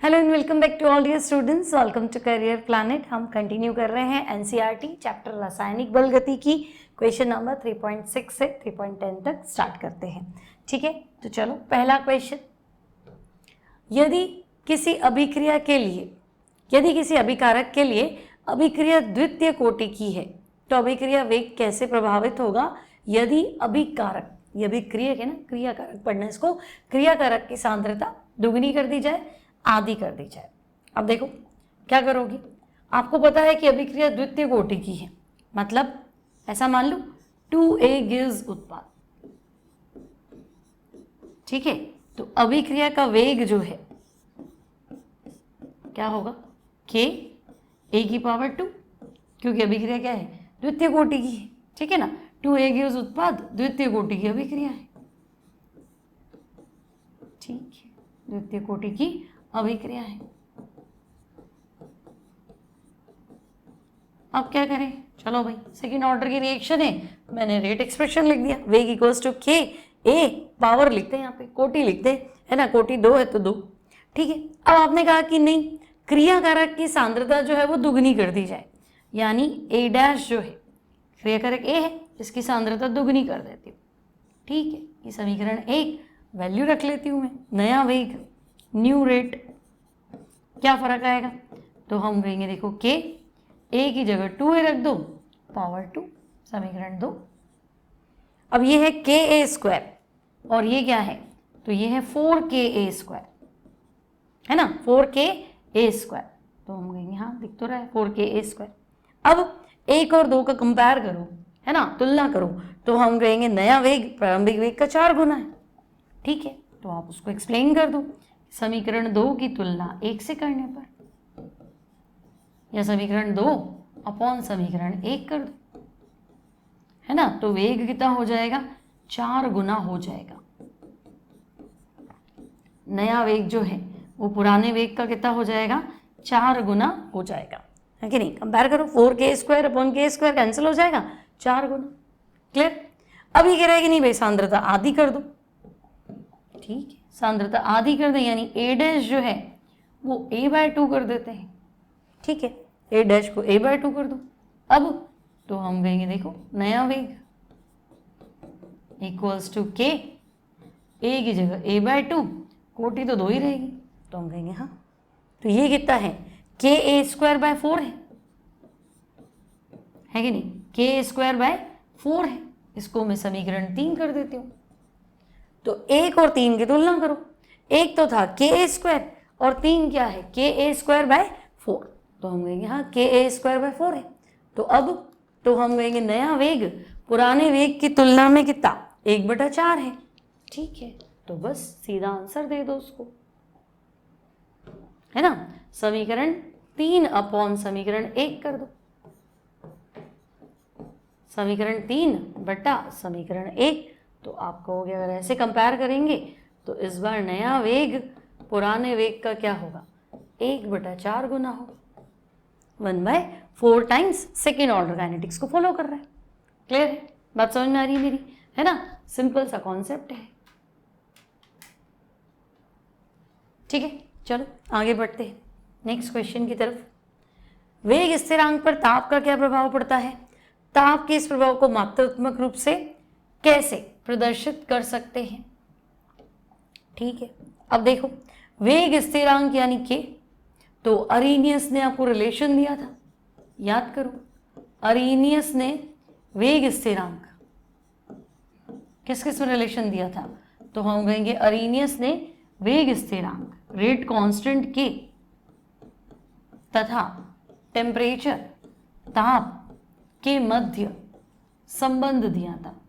Hello and welcome back to all dear students. Welcome to Career Planet. हम continue कर रहे हैं NCERT chapter रासायनिक बल गति की क्वेश्चन नंबर 3.6 से 3.10 तक स्टार्ट करते हैं। ठीक है, तो चलो पहला क्वेश्चन, यदि किसी अभिक्रिया के लिए अभिक्रिया द्वितीय कोटि की है तो अभिक्रिया वेग कैसे प्रभावित होगा यदि अभिकारक, ये अभिक्रिया है ना, क्रियाकारक पढ़ना इसको, क्रियाकारक की सांद्रता दुगनी कर दी जाए, आधी कर दी जाए। अब देखो क्या करोगी, आपको पता है कि अभिक्रिया द्वितीय कोटि की है, मतलब ऐसा मान लो 2A गिव्स उत्पाद। ठीक है, तो अभिक्रिया का वेग जो है क्या होगा, K A की पावर 2, क्योंकि अभिक्रिया क्या है, द्वितीय कोटि की है। ठीक है ना, 2A गिव्स उत्पाद द्वितीय कोटि की अभिक्रिया है। ठीक है, द्वितीय कोटि की अभिक्रिया है। अब क्या करें, चलो भाई सेकेंड ऑर्डर की रिएक्शन है, मैंने रेट एक्सप्रेशन लिख दिया, वेग equals to K A, power लिखते हैं यहाँ पे, कोटि लिखते हैं, है ना, कोटि 2 है तो 2। ठीक है, अब आपने कहा कि नहीं, क्रियाकारक की सांद्रता जो है वो दुगनी कर दी जाए, यानी A डैश जो है, क्रियाकारक A है, इसकी सांद्रता दुगनी कर देती हूँ। ठीक है, ये समीकरण 1, वैल्यू रख लेती हूँ मैं, नया वेग न्यू रेट, क्या फर्क आएगा, तो हम कहेंगे देखो K A की जगह 2A रख दो, पावर 2, समीकरण 2। अब ये है KA स्क्वायर और ये क्या है, तो ये है 4KA स्क्वायर, है ना, 4KA स्क्वायर, तो हम कहेंगे हाँ दिख तो रहा है 4KA स्क्वायर। अब 1 और 2 का कंपेयर करो, है ना, तुलना करो, तो हम कहेंगे नया वेग प्रारंभिक वेग का 4 गुना है। ठीक है, तो आप उसको एक्सप्लेन कर दो, समीकरण 2 की तुलना 1 से करने पर, या समीकरण 2 अपॉन समीकरण 1 कर दो, है ना, तो वेग कितना हो जाएगा, 4 गुना हो जाएगा। नया वेग जो है वो पुराने वेग का कितना हो जाएगा, 4 गुना हो जाएगा, है कि नहीं। कंपेयर करो, 4K square upon K square cancel हो जाएगा, 4 गुना। क्लियर। अभी कह रहा है कि नहीं भाई सांद्रता आधी कर दो। ठीक है, सांद्रता आधी कर दें, यानी A डैश जो है वो A/2 कर देते हैं। ठीक है, A डैश को A/2 कर दो। अब तो हम कहेंगे देखो नया वेग इक्वल्स टू K A की जगह A/2, कोटि तो 2 ही रहेगी, तो हम कहेंगे हाँ, तो ये कितना है, KA स्क्वायर बाय 4 है कि नहीं, KA स्क्वायर बाय 4 है, इसको मैं समीकरण 3 कर देती हूँ। तो 1 और 3 की तुलना करो, 1 तो था KA स्क्वायर और 3 क्या है, KA स्क्वायर बाय 4, तो हम कहेंगे हाँ KA स्क्वायर बाय 4 है। तो अब तो हम कहेंगे नया वेग पुराने वेग की तुलना में कितना, 1/4 है। ठीक है, तो बस सीधा आंसर दे दो उसको, है ना, समीकरण 3 अपॉन समीकरण 1 कर दो, समीकरण 3 बटा समीकरण 1। तो आप कहोगे अगर ऐसे कंपेयर करेंगे तो इस बार नया वेग पुराने वेग का क्या होगा, 1/4 गुना होगा, 1/4 टाइम्स सेकेंड ऑर्डर काइनेटिक्स को फॉलो कर रहा है। क्लियर है, बात समझ में आ रही है मेरी, है ना, सिंपल सा कॉन्सेप्ट है। ठीक है, चलो आगे बढ़ते हैं नेक्स्ट क्वेश्चन की तरफ। वेग स्थिरांक पर ताप का क्या प्रभाव पड़ता है, ताप के इस प्रभाव को मात्रात्मक रूप से कैसे प्रदर्शित कर सकते हैं। ठीक है, अब देखो वेग स्थिरांक यानी K, तो अरीनियस ने आपको रिलेशन दिया था, याद करो, अरीनियस ने वेग स्थिरांक किस किस में रिलेशन दिया था, तो हम कहेंगे अरीनियस ने वेग स्थिरांक रेट कांस्टेंट K तथा टेम्परेचर ताप के मध्य संबंध दिया था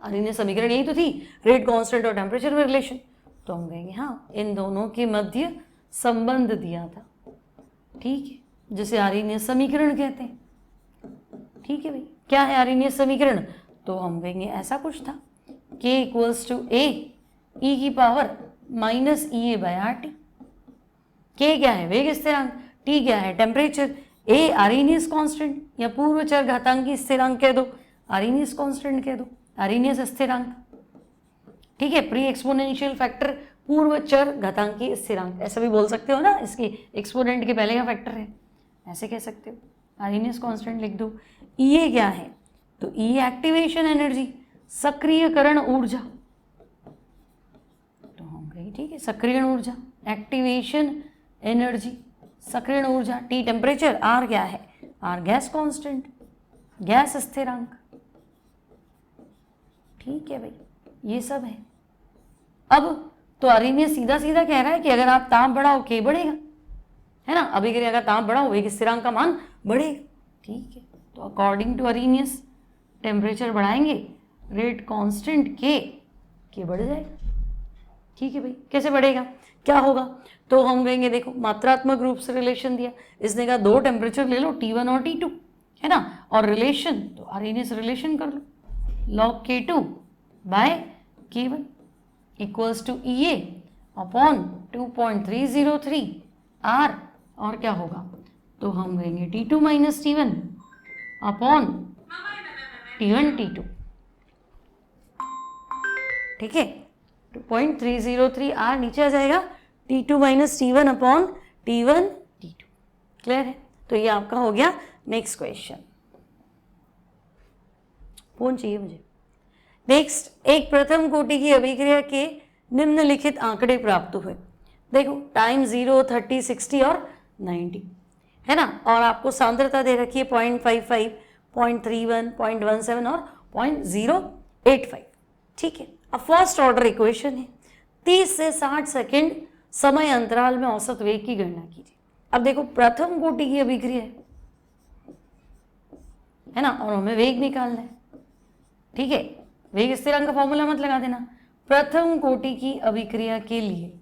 अरीनियस समीकरण यही तो थी, रेट कांस्टेंट और टेम्परेचर में रिलेशन, तो हम कहेंगे हाँ इन दोनों के मध्य संबंध दिया था। ठीक है, जिसे अरीनियस समीकरण कहते हैं। ठीक है भाई, क्या है अरीनियस समीकरण, तो हम कहेंगे ऐसा कुछ था, K equals to A e की पावर -EA/RT। K क्या है, वेग स्थिरांक, T क्या है, टेम्परेचर, A अरीनियस कांस्टेंट या पूर्व चर घातांकी स्थिरांक कह दो, अरीनियस कांस्टेंट कह दो, अरीनियस स्थिरांक। ठीक है, प्री एक्सपोनेंशियल फैक्टर पूर्व चर घातांकी स्थिरांक, ऐसा भी बोल सकते हो ना, इसकी एक्सपोनेंट के पहले का फैक्टर है, ऐसे कह सकते हो। आरएनएस कांस्टेंट लिख दो। ये क्या है, तो ई एक्टिवेशन एनर्जी, सक्रियकरण ऊर्जा, तो हम कहेंगे ठीक है सक्रियण ऊर्जा, एक्टिवेशन एनर्जी, सक्रियण ऊर्जा। टी टेम्परेचर, आर क्या है, आर गैस कांस्टेंट, गैस स्थिरांक, ठीक है भाई, ये सब है। अब तो आरएनएस सीधा सीधा कह रहा है कि अगर आप ताप बढ़ाओ के बढ़ेगा, है ना, अभिक्रिया का ताप बढ़ाओ एक स्थिरांक का मान बढ़ेगा, ठीक है। तो अकॉर्डिंग टू आरएनएस टेम्परेचर बढ़ाएंगे, रेट कांस्टेंट के बढ़ जाएगा, ठीक है भाई। कैसे बढ़ेगा, क्या होगा, तो हम कहेंगे देखो मात्रात्मक रूप से रिलेशन दिया, इसने कहा 2 टेम्परेचर ले लो T1 और T2, है ना, और रिलेशन तो आरएनएस रिलेशन कर लो, log K2 by K1 equals to EA upon 2.303 R, और क्या होगा, तो हम कहेंगे T2 minus T1 upon T1 T2, ठीक है। 2.303 R नीचे आ जाएगा, T2 minus T1 upon T1 T2, clear है। तो ये आपका हो गया नेक्स्ट क्वेश्चन। कौन चाहिए मुझे। नेक्स्ट, एक प्रथम कोटि की अभिक्रिया के निम्नलिखित आंकड़े प्राप्त हुए। देखो टाइम 0, 30, 60 और 90, है ना, और आपको सांद्रता दे रखी है 0.55, 0.31, 0.17 और 0.085, ठीक है। अब फर्स्ट ऑर्डर इक्वेशन है, 30 से 60 सेकेंड समय अंतराल में औसत वेग की गणना कीजिए। अब देखो प्रथम कोटि की अभिक्रिया है ना, और हमें वेग निकालना है, ठीक है। वेग स्थिरांक का फॉर्मूला मत लगा देना। प्रथम कोटि की अभिक्रिया के लिए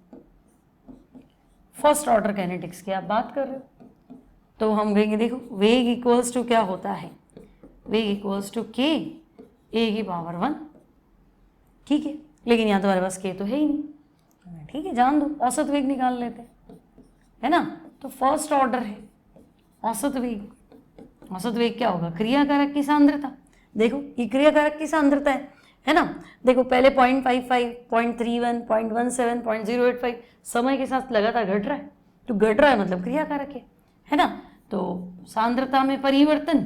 फर्स्ट ऑर्डर काइनेटिक्स की आप बात कर रहे हो, तो हम कहेंगे देखो वेग इक्वल्स टू क्या होता है, वेग इक्वल्स टू k a की पावर 1, ठीक है। लेकिन यहाँ तुम्हारे पास k तो है ही नहीं, ठीक है, जान दो, औसत वेग निकाल लेते हैं, है ना। तो फर्स्ट ऑर्डर है औसत वेग, औसत वेग क्या होगा, क्रियाकारक की सांद्रता। देखो ये क्रियाकारक की सांद्रता है ना। देखो पहले 0.55, 0.31, 0.17, 0.085 समय के साथ लगातार घट रहा है, तो घट रहा है मतलब क्रियाकारक है ना। तो सांद्रता में परिवर्तन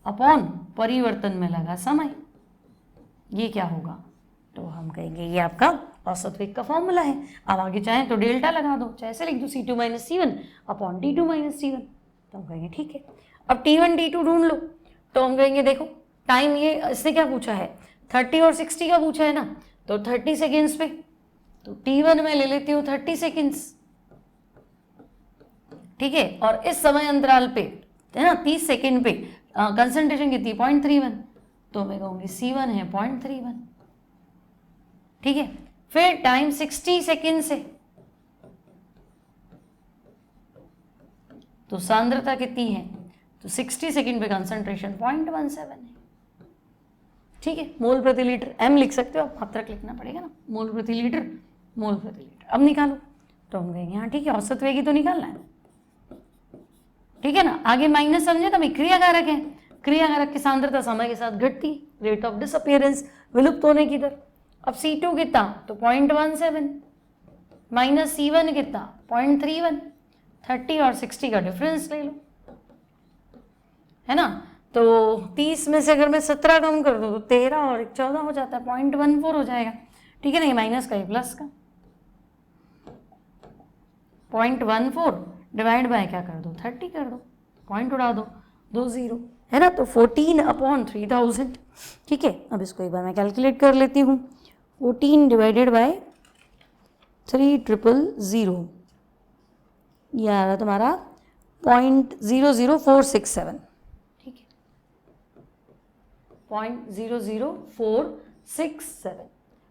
अपॉन परिवर्तन में लगा समय, ये क्या होगा, तो हम कहेंगे ये आपका औसत वेग का फॉर्मूला है। अब आगे चाहें तो डेल्टा लगा दो, चाहे ऐसे लिख दो C2 minus C1 upon T2 minus T1, तो हम कहेंगे ठीक है। अब T1 T2 ढूंढ लो, तो हम कहेंगे देखो टाइम, ये इससे क्या पूछा है, 30 और 60 का पूछा है ना, तो 30 सेकेंड्स पे, तो T1 में ले लेती हूँ 30 सेकेंड्स, ठीक है। और इस समय अंतराल पे है ना 30 सेकेंड पे कंसंट्रेशन कितनी 0.31, तो मैं कहूँगी C1 है 0.31, ठीक है। फिर टाइम 60 सेकेंड से, तो सांद्रता कितनी है, तो 60 सेकेंड पे कंसंट्रेशन 0.17 है, ठीक है। मोल प्रति लीटर m लिख सकते हो आप, मात्रक लिखना पड़ेगा ना, मोल प्रति लीटर, मोल प्रति लीटर। अब निकालो, तो हम कहेंगे हाँ ठीक है, औसत वेग ही तो निकालना है, ठीक है ना। आगे माइनस समझे, तो क्रियाकारक है, क्रियाकारक की सांद्रता समय के साथ घटती, रेट ऑफ डिसअपियरेंस, विलुप्त होने की दर। अब C2 कितना, तो 0.17 माइनस C1 कितना 0.31, 30 और 60 का डिफरेंस ले लो, है ना। तो 30 में से अगर मैं 17 कम कर दूँ तो 13 और 14 हो जाता है, 0.14 हो जाएगा, ठीक है ना। ये माइनस का, ये प्लस का, 0.14 डिवाइड बाय क्या कर दो 30 कर दो, पॉइंट उड़ा दो, 2 0, है ना। तो 14 अपॉन 3000, ठीक है। अब इसको एक बार मैं कैलकुलेट कर लेती हूँ, 14 डिवाइडेड बाय 3000, ये आ रहा तुम्हारा 0.00467, ठीक है, 0.00467।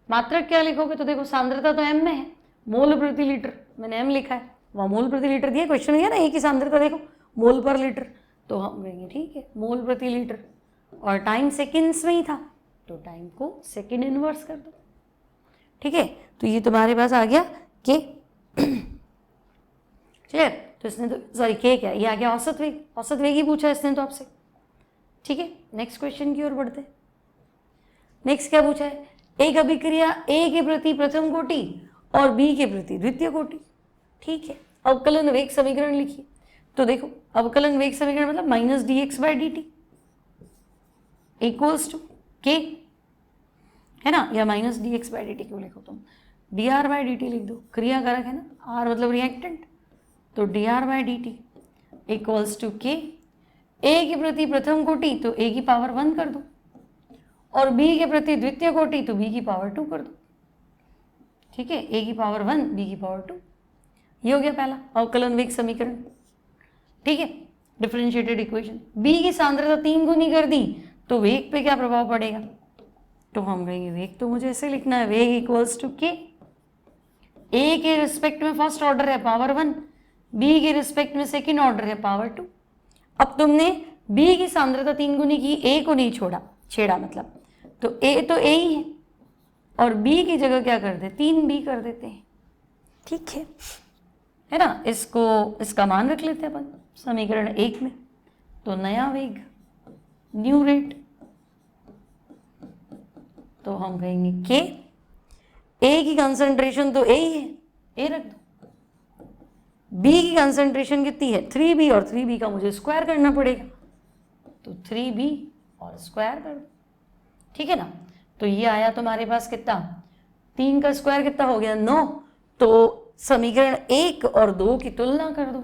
मात्रक क्या लिखोगे, तो देखो सांद्रता तो m में है, मोल प्रति लीटर मैंने m लिखा है, वहाँ मोल प्रति लीटर दिया, क्वेश्चन में है ना एक ही सांद्रता, देखो मोल पर लीटर, तो हम कहेंगे ठीक है मोल प्रति लीटर, और टाइम सेकेंड्स में ही था, तो टाइम को सेकेंड इनवर्स कर दो, ठीक है। तो ये तुम्हारे पास आ गया के, ठीक है। तो इसने तो सॉरी के क्या, ये आ गया औसत वेग, औसत वेग ही पूछा इसने तो आपसे, ठीक है। नेक्स्ट क्वेश्चन की ओर बढ़ते हैं। नेक्स्ट क्या पूछा है, एक अभिक्रिया A के प्रति प्रथम कोटि और बी के प्रति द्वितीय कोटि। ठीक है, अवकलन वेग समीकरण लिखिए। तो देखो अवकलन वेग समीकरण मतलब minus D X by D T equals to K, है ना, या minus D X by D T क्यों लिखो तुम, D R by D T लिख दो, क्रिया कारक है ना, आर मतलब रिएक्टेंट, तो d R by D T equals to k. A के प्रति प्रथम कोटि तो ए की पावर 1 कर दो, और बी के प्रति द्वितीय कोटि तो बी की पावर 2 कर दो। ठीक है, ए की पावर 1 बी की पावर 2, ये हो गया पहला अवकलन वेग समीकरण। ठीक है, डिफरेंशिएटेड इक्वेशन। बी की सांद्रता 3 गुनी कर दी तो वेग पे क्या प्रभाव पड़ेगा, तो हम कहेंगे वेग तो मुझे ऐसे लिखना है, वेग इक्वल्स टू के। ए के रिस्पेक्ट में फर्स्ट ऑर्डर है पावर 1, बी के रिस्पेक्ट में सेकेंड ऑर्डर है पावर 2। अब तुमने बी की सांद्रता 3 गुनी की, ए को नहीं छेड़ा मतलब, तो ए ही है, और बी की जगह क्या कर दे 3b कर देते हैं। ठीक है ना, इसका मान रख लेते हैं अपन समीकरण 1 में। तो नया वेग न्यू रेट, तो हम कहेंगे के। ए की कंसंट्रेशन तो ए ही है, ए रख दो। बी की कंसंट्रेशन कितनी है 3b, और 3b का मुझे स्क्वायर करना पड़ेगा, तो 3b और स्क्वायर कर दो। ठीक है ना, तो ये आया तुम्हारे पास कितना, 3 का स्क्वायर कितना हो गया 9। तो समीकरण 1 और 2 की तुलना कर दो,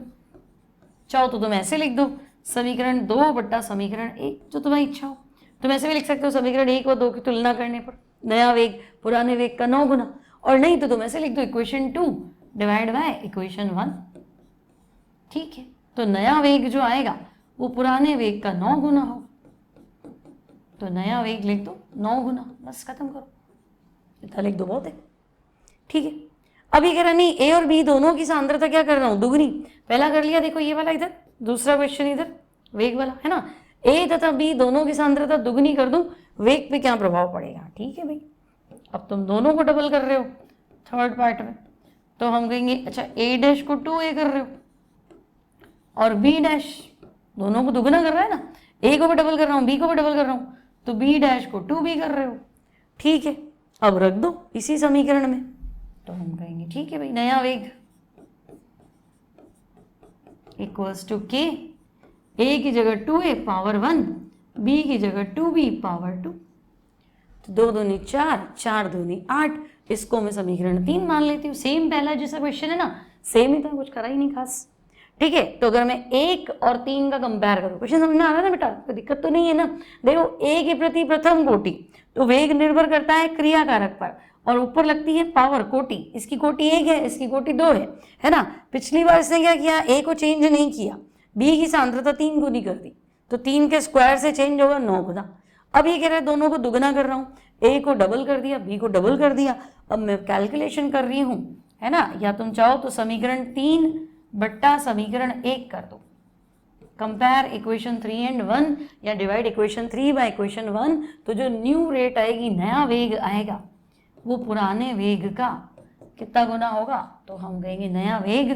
चाहो तो तुम ऐसे लिख दो समीकरण 2 बट्टा समीकरण 1, जो तुम्हारी इच्छा हो। तुम ऐसे भी लिख सकते हो समीकरण 1 और 2 की तुलना करने पर नया वेग पुराने वेग का 9 गुना, और नहीं तो तुम ऐसे लिख दो इक्वेशन 2 डिवाइड बाय इक्वेशन 1। ठीक है, तो नया वेग जो आएगा वो पुराने वेग का 9 गुना हो, तो नया वेग लिख दो 9 गुना, बस खत्म करो, इतना लिख दो बहुत है। ठीक है, अब ये कह रहा नहीं ए और बी दोनों की सांद्रता क्या कर रहा हूँ दुगनी, पहला कर लिया, देखो ये वाला इधर, दूसरा क्वेश्चन इधर वेग वाला है ना, ए तथा बी दोनों की सांद्रता दुगनी कर दूं, वेग पे क्या प्रभाव पड़ेगा। ठीक है भाई, अब तुम दोनों को डबल कर रहे हो थर्ड पार्ट में, तो हम कहेंगे अच्छा ए डैश को 2a कर रहे हो, और बी डैश दोनों को दुगना कर रहा है ना, ए को भी डबल कर रहा हूँ बी को भी डबल कर रहा हूँ, तो बी डैश को 2b कर रहे हो। ठीक है, अब रख दो इसी समीकरण में, तो हम कहेंगे ठीक है भाई नया वेग इक्वल्स टू के, ए की जगह 2a पावर 1, बी की जगह 2b पावर 2, तो 2 दूनी 4, 4 दूनी 8, इसको मैं समीकरण 3 मान लेती हूँ। सेम पहला जैसा क्वेश्चन है ना, सेम ही था, कुछ करा ही नहीं खास। ठीक है, तो अगर मैं 1 और 3 का कंपेयर करूँ, क्वेश्चन समझ में आ रहा है ना बेटा, कोई दिक्कत तो नहीं है ना। देखो ए के प्रति प्रथम कोटि, तो वेग निर्भर करता है क्रिया कारक पर, और ऊपर लगती है पावर कोटि, इसकी कोटि 1 है, इसकी कोटि 2 है ना। पिछली बार इसने क्या किया, ए को चेंज नहीं किया, बी की सांद्रता 3 गुनी कर दी, तो 3 के स्क्वायर से चेंज होगा 9 गुना। अब ये कह रहा है दोनों को दुगना कर रहा हूँ, ए को डबल कर दिया, बी को डबल कर दिया। अब मैं कैलकुलेशन कर रही हूँ, है ना, या तुम चाहो तो समीकरण 3 बट्टा समीकरण 1 कर दो, कंपेयर इक्वेशन 3 एंड 1, या डिवाइड इक्वेशन 3 बाय इक्वेशन 1, तो जो न्यू रेट आएगी, नया वेग आएगा, वो पुराने वेग का कितना गुना होगा, तो हम कहेंगे नया वेग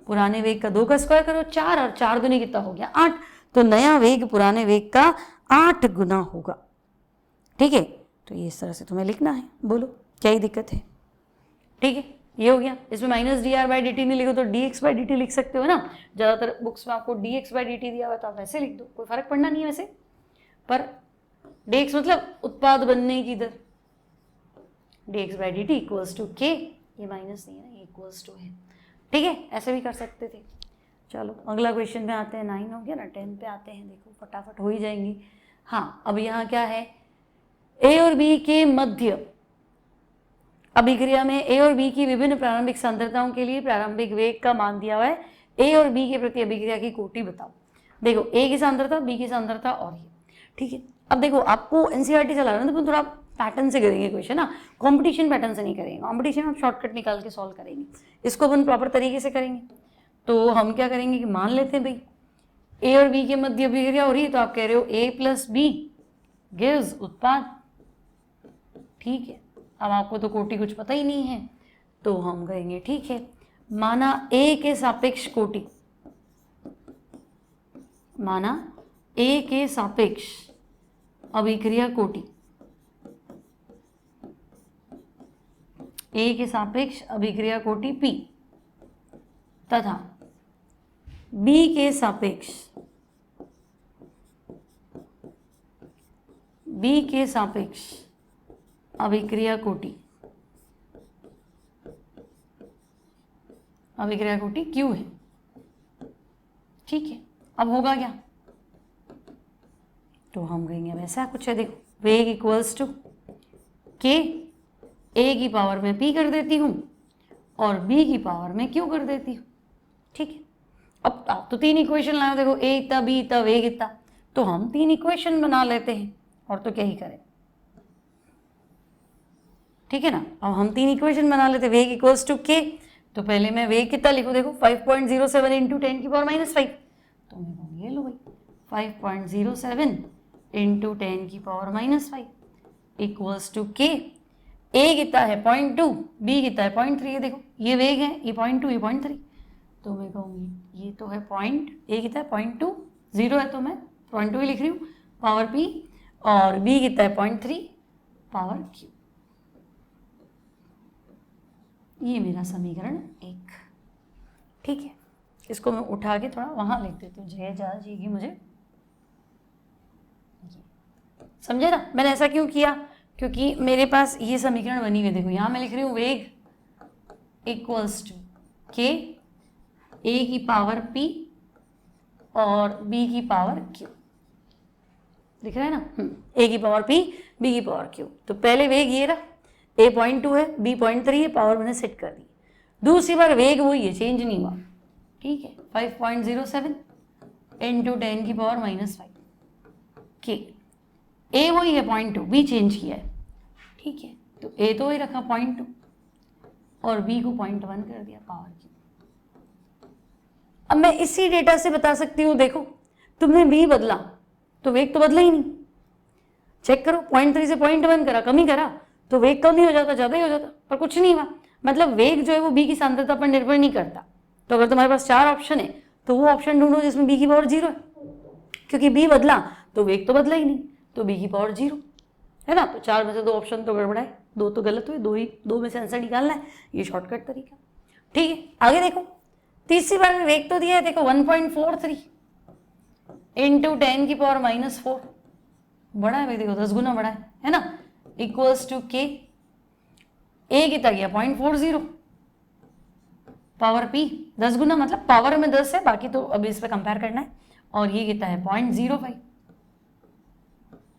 पुराने वेग का 2 का स्क्वायर करो 4, और 4 गुनी कितना हो गया 8, तो नया वेग पुराने वेग का 8 गुना होगा। ठीक है, तो ये इस तरह से तुम्हें लिखना है, बोलो क्या ही दिक्कत है। ठीक है, ये हो गया। इसमें minus D R by D T नहीं लिखो तो D X by D T लिख सकते हो ना, ज़्यादातर बुक्स में आपको D X by D T दिया हुआ तो आप वैसे लिख दो, कोई फर्क पड़ना नहीं है वैसे, पर डी एक्स मतलब उत्पाद बनने की दर, D X by D T equals to K, ये माइनस नहीं है, ये इक्वल्स टू है। ठीक है, ऐसे भी कर सकते थे। चलो अगला क्वेश्चन में आते हैं, 9 हो गया ना, 10 पे आते हैं, देखो फटाफट हो ही जाएंगी। हाँ, अब यहाँ क्या है, ए और बी के मध्य अभिक्रिया में ए और बी की विभिन्न प्रारंभिक सांद्रताओं के लिए प्रारंभिक वेग का मान दिया हुआ है, ए और बी के प्रति अभिक्रिया की कोटि बताओ। देखो ए की सांद्रता, बी की सांद्रता और ये। ठीक है, अब देखो आपको एनसीईआरटी चला रहा है ना, तो थोड़ा पैटर्न से करेंगे क्वेश्चन ना, कंपटीशन पैटर्न से नहीं करेंगे, कंपटीशन में आप शॉर्टकट निकाल के सॉल्व करेंगे, इसको अपन प्रॉपर तरीके से करेंगे। तो हम क्या करेंगे कि मान लेते हैं भाई ए और बी के मध्य अभिक्रिया हो रही है, तो आप कह रहे हो ए प्लस बी गिव्स उत्पाद। ठीक है, अब आपको तो कोटि कुछ पता ही नहीं है, तो हम कहेंगे ठीक है, माना ए के सापेक्ष कोटि, माना ए के सापेक्ष अभिक्रिया कोटि ए के सापेक्ष अभिक्रिया कोटि P तथा बी के सापेक्ष अभिक्रिया कोटि Q है। ठीक है, अब होगा क्या, तो हम कहेंगे वैसा कुछ है। देखो वेग इक्वल्स टू K, A की पावर में P कर देती हूँ और B की पावर में Q कर देती हूँ। ठीक है, अब आप तो 3 इक्वेशन लाओ, देखो A इतना, B इतना, वेग इतना, तो हम 3 इक्वेशन बना लेते हैं और तो क्या ही करें। ठीक है ना, अब हम 3 इक्वेशन बना लेते, वेग इक्वल्स टू K, तो पहले मैं वेग कितना लिखूँ, देखो 5.07 इंटू 10 की पावर -5, तो मैं कहूँ ये लो भाई 5.07 इंटू 10 की power -5 equals to K। A कितना है 0.2, B कितना है 0.3, ये देखो ये वेग है, ये 0.2 ये 0.3, तो मैं कहूँगी ये तो है A कितना है 0.2, 0 है तो मैं 0.2 ही लिख रही हूँ पावर P, और B कितना है 0.3 पावर Q। ये मेरा समीकरण 1। ठीक है, इसको मैं उठा के थोड़ा वहां लिख देती हूँ, जय जा जाएगी मुझे, समझे ना मैंने ऐसा क्यों किया, क्योंकि मेरे पास ये समीकरण बनी हुई, देखो यहाँ मैं लिख रही हूँ वेग इक्वल्स टू K, A की पावर P और B की पावर Q, दिख रहा है ना, A की पावर P, B की पावर Q। तो पहले वेग ये रहा, A 0.2 है, B 0.3 है, पावर मैंने सेट कर दी। दूसरी बार वेग वही है, चेंज नहीं हुआ। ठीक है, 5.07 इंटू 10 की पावर -5 K। A वही है 0.2, B चेंज किया है। ठीक है, तो A तो वही रखा 0.2 और B को 0.1 कर दिया पावर की। अब मैं इसी डेटा से बता सकती हूँ, देखो तुमने B बदला तो वेग तो बदला ही नहीं, चेक करो 0.3 से 0.1 करा, कमी करा तो वेग कम ही हो जाता, ज़्यादा ही हो जाता, पर कुछ नहीं हुआ। मतलब वेग जो है वो B की सांद्रता पर निर्भर नहीं करता। तो अगर तुम्हारे पास 4 ऑप्शन है तो वो ऑप्शन ढूंढो जिसमें B की पावर 0 है, क्योंकि B बदला तो वेग तो बदला ही नहीं, तो B की पावर 0 है ना। तो 4 में से 2 ऑप्शन तो गड़बड़ाए, 2 तो गलत हुए, 2 में से आंसर निकालना है, ये शॉर्टकट तरीका। ठीक है, आगे देखो, तीसरी बार में वेग तो दिया है, देखो 1.43 इंटू 10 की पावर -4, बड़ा है भाई, देखो 10 गुना बड़ा है ना, इक्वल्स टू K। A कितना गया 0.40 पावर P, 10 गुना, मतलब पावर में 10 है, बाकी तो अभी इस पे कंपेयर करना है, और ये कितना है 0.05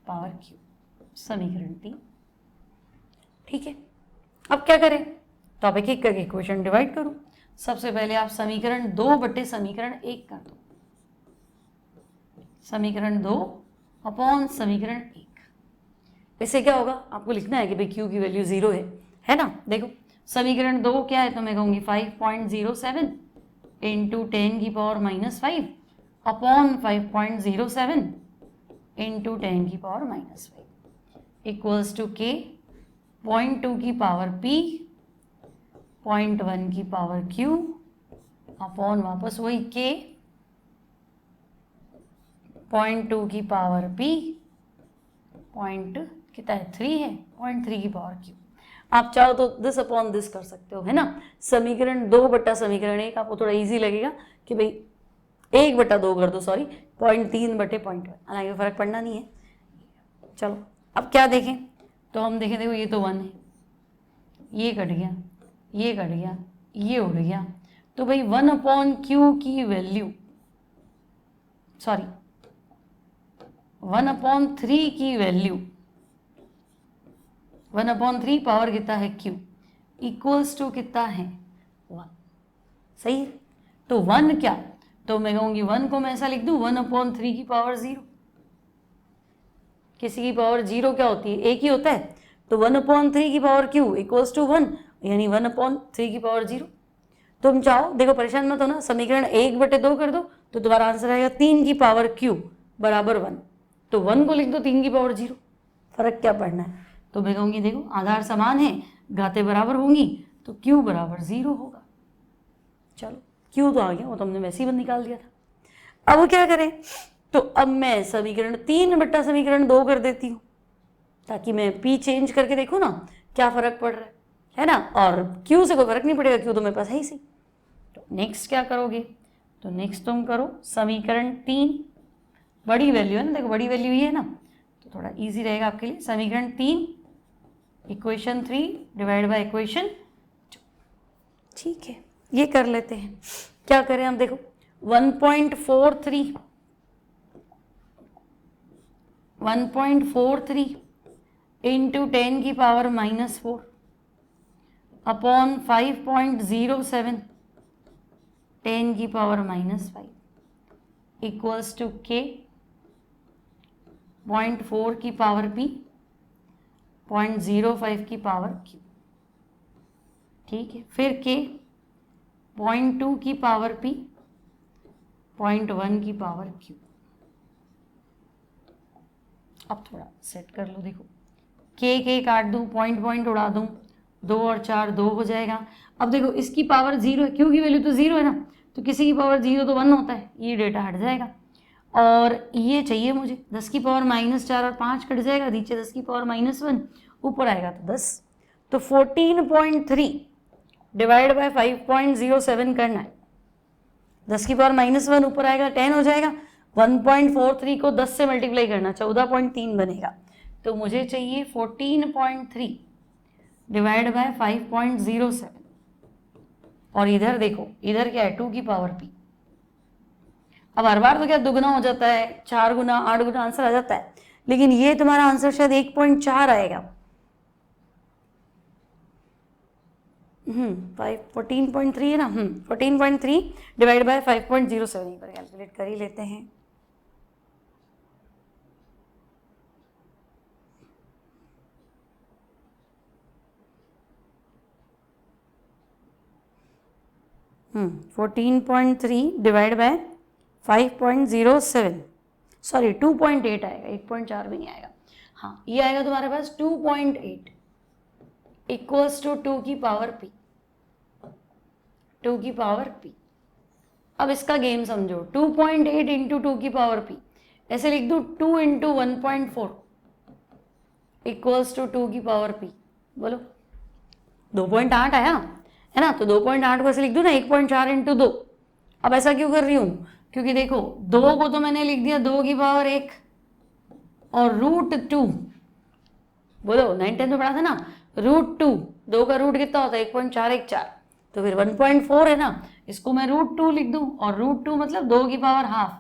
पावर Q, समीकरण 3। ठीक है, अब क्या करें, तो अब एक करके इक्वेशन डिवाइड करूं। सबसे पहले आप समीकरण 2 बटे समीकरण 1 कर दो, समीकरण 2 अपॉन समीकरण 1। इससे क्या होगा, आपको लिखना है कि भाई Q की वैल्यू 0 है ना। देखो समीकरण 2 क्या है, तो मैं कहूँगी 5.07 इंटू 10 की पावर -5 अपॉन 5.07 इंटू 10 की पावर -5 इक्वल्स टू K, 0.2 की पावर P, 0.1 की पावर Q अपॉन वापस वही K, 0.2 की पावर P, कितना है 3 है, 0.3 की पावर Q। आप चाहो तो दिस अपॉन दिस कर सकते हो, है ना। समीकरण 2 बटा समीकरण 1 आपको थोड़ा इजी लगेगा कि भाई 1 बटा 2 कर दो, सॉरी 0.3 बटे 0.1, हालांकि फर्क पड़ना नहीं है। चलो अब क्या देखें, तो हम देखें, देखो ये तो 1 है, ये कट गया, ये कट गया, ये उड़ गया, तो भाई 1/Q की वैल्यू, सॉरी 1/3 की वैल्यू, 1/3 पावर कितना है Q इक्वल्स टू कितना है 1, सही है। तो 1 क्या, तो मैं कहूँगी 1 को मैं ऐसा लिख दूँ 1/3 की पावर 0। किसी की पावर 0 क्या होती है, एक ही होता है, तो 1/3 की पावर Q इक्वल्स टू 1, यानी 1/3 की पावर 0। तुम चाहो, देखो परेशान मत हो ना, समीकरण 1 बटे 2 कर दो तो तुम्हारा आंसर आएगा 3 की पावर Q बराबर 1, तो 1 को लिख दो 3 की पावर 0, फर्क क्या पड़ना है। तो मैं कहूँगी देखो आधार समान है, घातें बराबर होंगी, तो Q बराबर 0 होगा। चलो Q तो आ गया, वो तो हमने वैसे ही निकाल दिया था। अब क्या करें, तो अब मैं समीकरण 3 बटा समीकरण 2 कर देती हूँ, ताकि मैं P चेंज करके देखूँ ना क्या फर्क पड़ रहा है, है ना, और क्यू से कोई फर्क नहीं पड़ेगा, क्यू तो मेरे पास है ही सी। तो नेक्स्ट क्या करोगे, तो नेक्स्ट तुम करो समीकरण 3, बड़ी वैल्यू है ना, देखो बड़ी वैल्यू ही है ना, तो थोड़ा इजी रहेगा आपके लिए। समीकरण 3 इक्वेशन 3 डिवाइड बाय इक्वेशन 2, ठीक है, ये कर लेते हैं। क्या करें हम, देखो 1.43 इंटू 10 की पावर -4 अपॉन 5.07 10 की पावर -5 इक्वल्स टू k 0.4 की पावर p 0.05 की पावर q, ठीक है। फिर k 0.2 की पावर p 0.1 की पावर q। अब थोड़ा सेट कर लो, देखो k काट दूं, पॉइंट उड़ा दूं, 2 और 4 2 हो जाएगा। अब देखो इसकी पावर 0 है, क्यों की वैल्यू तो 0 है ना, तो किसी की पावर 0 तो 1 होता है, ये डेटा हट जाएगा। और ये चाहिए मुझे 10 की पावर -4 और 5 कट जाएगा, नीचे 10 की पावर -1, ऊपर आएगा तो 10। तो 14.3 डिवाइड बाय 5.07 करना है, 10 की पावर -1 ऊपर आएगा 10 हो जाएगा, 1.43 को 10 से मल्टीप्लाई करना, 14.3 बनेगा। तो मुझे चाहिए 14.3 डिवाइड बाय 5.07, और इधर देखो इधर क्या है 2 की पावर p। अब हर बार तो क्या दुगना हो जाता है, 4 गुना 8 गुना आंसर आ जाता है, लेकिन ये तुम्हारा आंसर शायद 1.4 आएगा। 14.3 है ना, 14.3 डिवाइड बाय 5.07, एक बार कैलकुलेट कर ही लेते हैं। हम्म 14.3 डिवाइड बाय 5.07, सॉरी 2.8 आएगा, 1.4 भी नहीं आएगा। हाँ ये आएगा तुम्हारे पास 2.8 इक्वल्स टू 2 की पावर p, 2 की पावर p। अब इसका गेम समझो, 2.8 इंटू 2 की पावर p, ऐसे लिख दूँ 2 इंटू 1.4 इक्वल्स टू 2 की पावर p, बोलो 2.8 आया है ना, तो 2.8 को ऐसे लिख दूँ ना 1.4 इंटू 2। अब ऐसा क्यों कर रही हूँ, क्योंकि देखो 2 को तो मैंने लिख दिया 2 की पावर 1 और √2, बोलो 9-10 में पढ़ा था ना, √2, 2 का रूट कितना होता है 1.414, तो फिर 1.4 है ना, इसको मैं √2 लिख दूं, और √2 मतलब 2 की पावर हाफ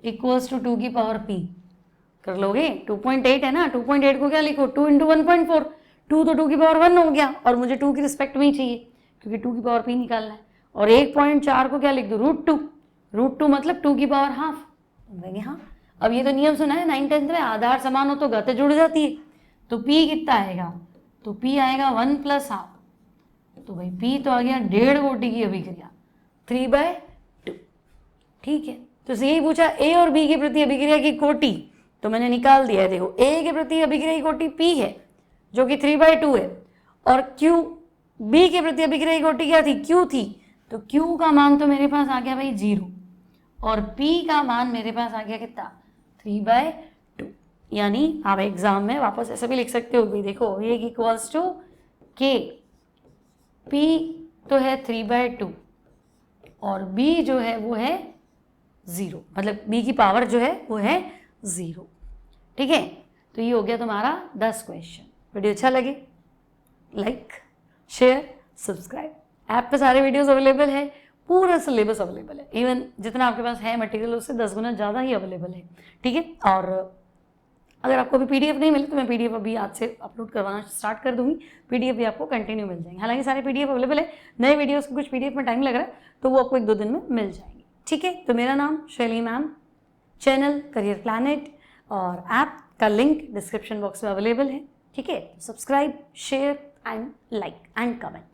इक्वल्स टू 2 की पावर p। कर लोगे, 2.8 है ना, 2.8 को क्या लिखो 2 इंटू 1.4, 2 तो 2 की पावर 1 हो गया, और मुझे 2 की रिस्पेक्ट में ही चाहिए क्योंकि 2 की पावर p निकालना है। और 1.4 को क्या लिख दूँ √2 मतलब 2 की पावर हाफ। हाँ अब ये तो नियम सुना है 9-10 में, आधार समान हो तो गति जुड़ जाती है, तो p कितना आएगा, तो p आएगा 1 + हाफ, तो भाई p तो आ गया 1.5 कोटि की अभिक्रिया 3/2, ठीक है। तो यही पूछा a और b के प्रति अभिक्रिया की कोटि, तो मैंने निकाल दिया है, देखो a के प्रति अभिक्रिया की कोटि p है जो कि 3/2 है, और q b के प्रति अभिक्रिया की कोटि क्या थी, q थी, तो q का मान तो मेरे पास आ गया भाई 0, और p का मान मेरे पास आ गया कितना 3/2। यानी आप एग्जाम में वापस ऐसे भी लिख सकते हो भाई, देखो a equals to k, p तो है 3/2 और b जो है वो है 0, मतलब b की पावर जो है वो है 0, ठीक है। तो ये हो गया तुम्हारा 10 क्वेश्चन। वीडियो अच्छा लगे लाइक शेयर सब्सक्राइब। ऐप पे सारे वीडियोस अवेलेबल है, पूरा सिलेबस अवेलेबल है, इवन जितना आपके पास है मटेरियल उससे 10 गुना ज़्यादा ही अवेलेबल है, ठीक है। और अगर आपको अभी पीडीएफ नहीं मिले तो मैं पीडीएफ अभी आज से अपलोड करवाना स्टार्ट कर दूंगी, पीडीएफ भी आपको कंटिन्यू मिल जाएंगे। हालांकि सारे पीडीएफ अवेलेबल है, नए वीडियोस के कुछ पीडीएफ में टाइम लग रहा है तो वो आपको 1-2 दिन में मिल जाएंगे, ठीक है। तो मेरा नाम शैली मैम, चैनल करियर प्लैनेट, और ऐप का लिंक डिस्क्रिप्शन बॉक्स में अवेलेबल है, ठीक है। Subscribe share and like and comment.